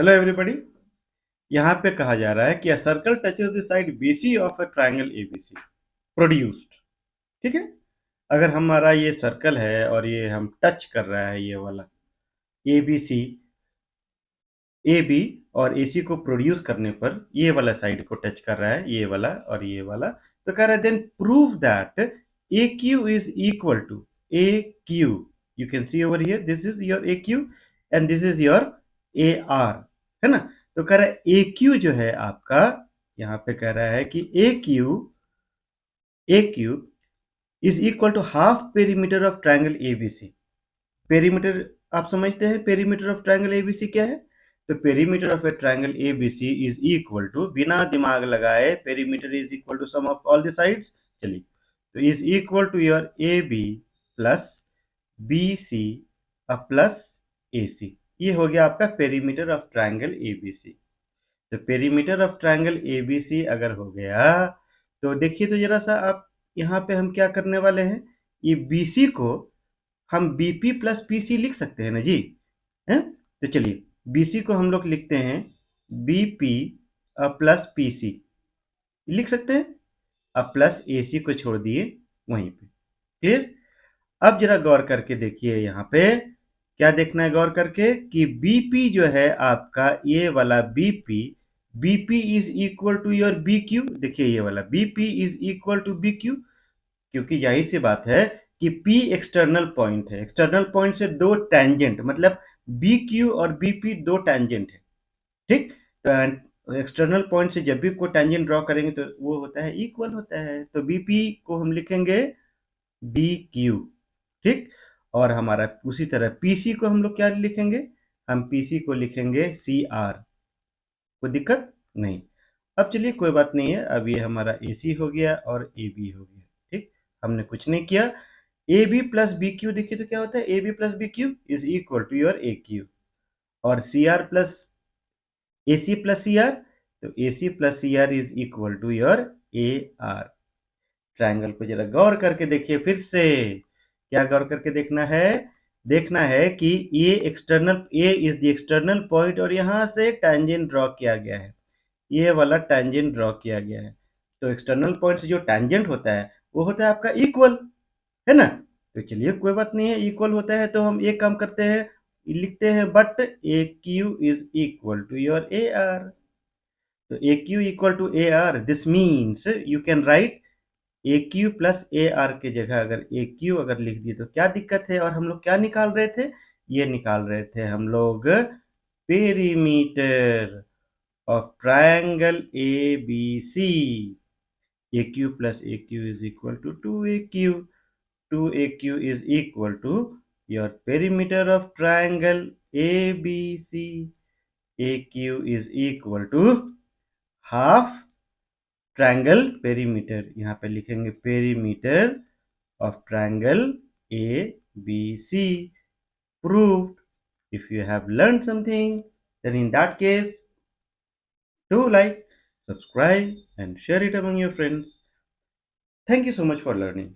Hello everybody. यहाँ पे कहा जा रहा है कि a circle touches the side BC of a triangle ABC produced. ठीक है, अगर हमारा ये सर्कल है और ये हम टच कर रहा है ये वाला एबीसी, ए बी और एसी को प्रोड्यूस करने पर ये वाला साइड को टच कर रहा है, ये वाला और ये वाला, तो कह रहा है then prove that A Q is equal to A Q. You can see over here, this is your A Q and this is your A R, है ना। तो कह रहा है ए क्यू जो है आपका, यहाँ पे कह रहा है कि A Q is equal to half perimeter of triangle ABC. Perimeter आप समझते हैं, पेरीमीटर ऑफ ट्रायंगल एबीसी क्या है? तो perimeter of a triangle ABC is equal to, बिना दिमाग लगाए, perimeter is equal to sum of all the sides. चलिए, तो is equal to your A B plus B C plus A C. ये हो गया आपका पेरीमीटर ऑफ ट्रायंगल एबीसी। तो पेरीमीटर ऑफ ट्रायंगल एबीसी अगर हो गया, तो देखिए तो जरा सा आप, यहाँ पे हम क्या करने वाले हैं, ये बीसी को हम बीपी प्लस पीसी लिख सकते हैं ना जी, हैं? तो चलिए, बीसी को हम लोग लिखते हैं बीपी प्लस पीसी, लिख सकते हैं। अब प्लस एसी को छोड़ दिए वहीं पे। क्लियर? अब जरा गौर करके देखिए, यहाँ पे क्या देखना है गौर करके, कि बीपी जो है आपका, ये वाला BP, BP is equal to your B Q. देखिए ये वाला BP is equal to B Q, क्योंकि यही सी बात है कि P एक्सटर्नल पॉइंट है, एक्सटर्नल पॉइंट से दो टेंजेंट, मतलब बी क्यू और बीपी दो टेंजेंट है। ठीक, तो एक्सटर्नल पॉइंट से जब भी कोई टेंजेंट ड्रॉ करेंगे तो वो होता है इक्वल होता है, तो बीपी को हम लिखेंगे बी क्यू। ठीक, और हमारा उसी तरह पीसी को हम लोग क्या लिखेंगे, हम पीसी को लिखेंगे सी आर। कोई दिक्कत नहीं। अब चलिए कोई बात नहीं है, अब ये हमारा AC हो गया और AB हो गया। ठीक, हमने कुछ नहीं किया। AB प्लस बी क्यू देखिए तो क्या होता है, AB plus B Q is equal to your A Q, और C R plus AC plus C R, तो AC plus C R is equal to your A R. Triangle को जरा गौर करके देखिए फिर से। क्या गौर करके देखना है? देखना है कि ये external, A is the external point और यहाँ से टेंजेंट ड्रॉ किया गया है, ये वाला टेंजेंट ड्रॉ किया गया है। तो एक्सटर्नल पॉइंट से जो टेंजेंट होता है वो होता है आपका इक्वल, है ना। तो चलिए कोई बात नहीं है, इक्वल होता है तो हम एक काम करते हैं, लिखते हैं but A Q is equal to your A R. तो A Q equal to A R, this means you can write A Q plus A R के जगह अगर ए क्यू अगर लिख दिए तो क्या दिक्कत है। और हम लोग क्या निकाल रहे थे, ये निकाल रहे थे हम लोग perimeter of triangle ABC. AQ plus AQ is equal to 2AQ. 2AQ is equal to your perimeter of triangle ABC. AQ is equal to half triangle perimeter. यहाँ पे लिखेंगे perimeter of triangle ABC. Proved. If you have learned something, then in that case, do like, subscribe, and share it among your friends. Thank you so much for learning.